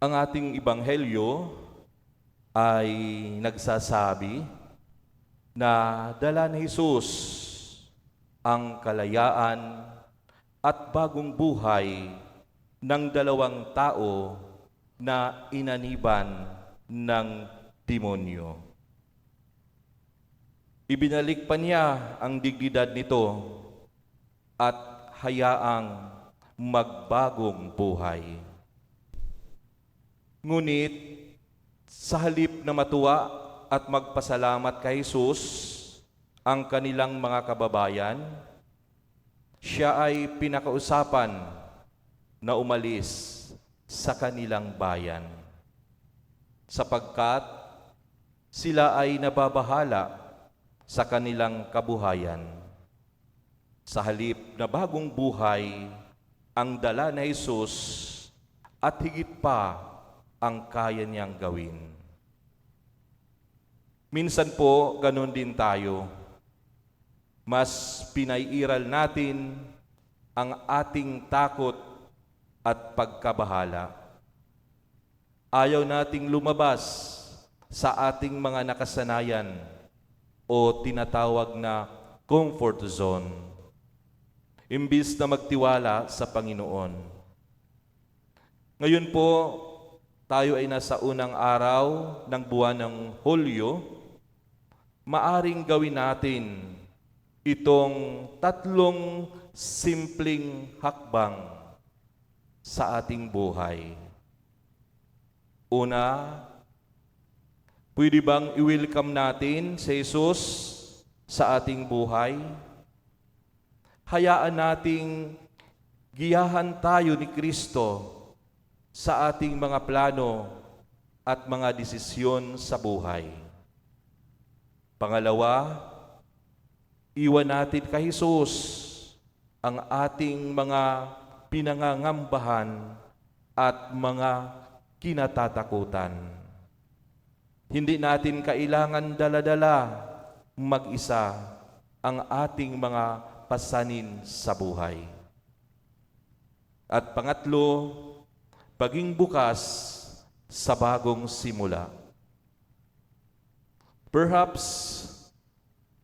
Ang ating ebanghelyo ay nagsasabi na dala ni Jesus ang kalayaan at bagong buhay ng dalawang tao na inaniban ng demonyo. Ibinalik pa niya ang dignidad nito at hayaang magbagong buhay. Ngunit sa halip na matuwa at magpasalamat kay Jesus ang kanilang mga kababayan, siya ay pinakausapan na umalis sa kanilang bayan, sapagkat sila ay nababahala sa kanilang kabuhayan. Sa halip na bagong buhay ang dala ni Jesus at higit pa ang kaya niyang gawin. Minsan po, ganun din tayo. Mas pinaiiral natin ang ating takot at pagkabahala. Ayaw nating lumabas sa ating mga nakasanayan o tinatawag na comfort zone, imbis na magtiwala sa Panginoon. Ngayon po, tayo ay nasa unang araw ng buwan ng Hulyo. Maaring gawin natin itong tatlong simpleng hakbang sa ating buhay. Una, pwede bang i-welcome natin si Jesus sa ating buhay? Hayaan nating giyahan tayo ni Kristo sa ating mga plano at mga desisyon sa buhay. Pangalawa, iwan natin kay Jesus ang ating mga pinangangambahan at mga kinatatakutan. Hindi natin kailangan dala-dala mag-isa ang ating mga pasanin sa buhay. At pangatlo, paging bukas sa bagong simula. Perhaps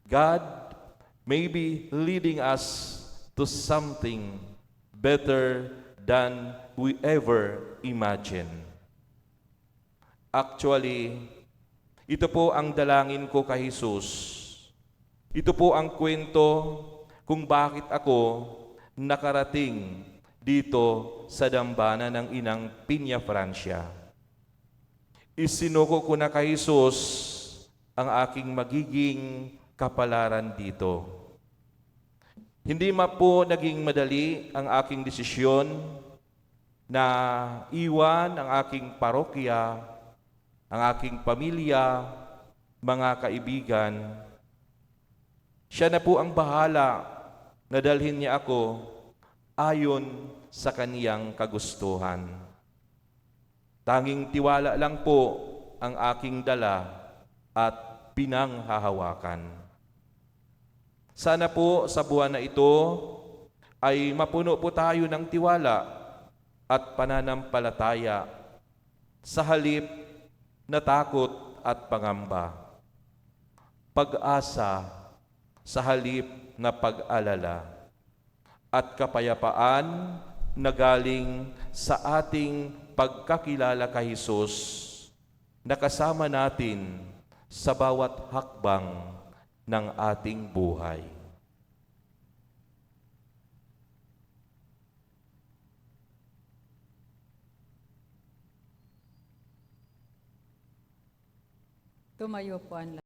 God may be leading us to something better than we ever imagined. Actually, ito po ang dalangin ko kay Jesus. Ito po ang kwento kung bakit ako nakarating dito sa dambana ng Inang Piña, Francia. Isinuko ko na kay Jesus ang aking magiging kapalaran dito. Hindi po naging madali ang aking desisyon na iwan ang aking parokya, ang aking pamilya, mga kaibigan. Siya na po ang bahala na dalhin niya ako ayon sa kaniyang kagustuhan. Tanging tiwala lang po ang aking dala at pinanghahawakan. Sana po sa buwan na ito ay mapuno po tayo ng tiwala at pananampalataya sa halip na takot at pangamba. Pag-asa sa halip na pag-alala. At kapayapaan na galing sa ating pagkakilala kay Jesus na kasama natin sa bawat hakbang ng ating buhay. Tumayo po ang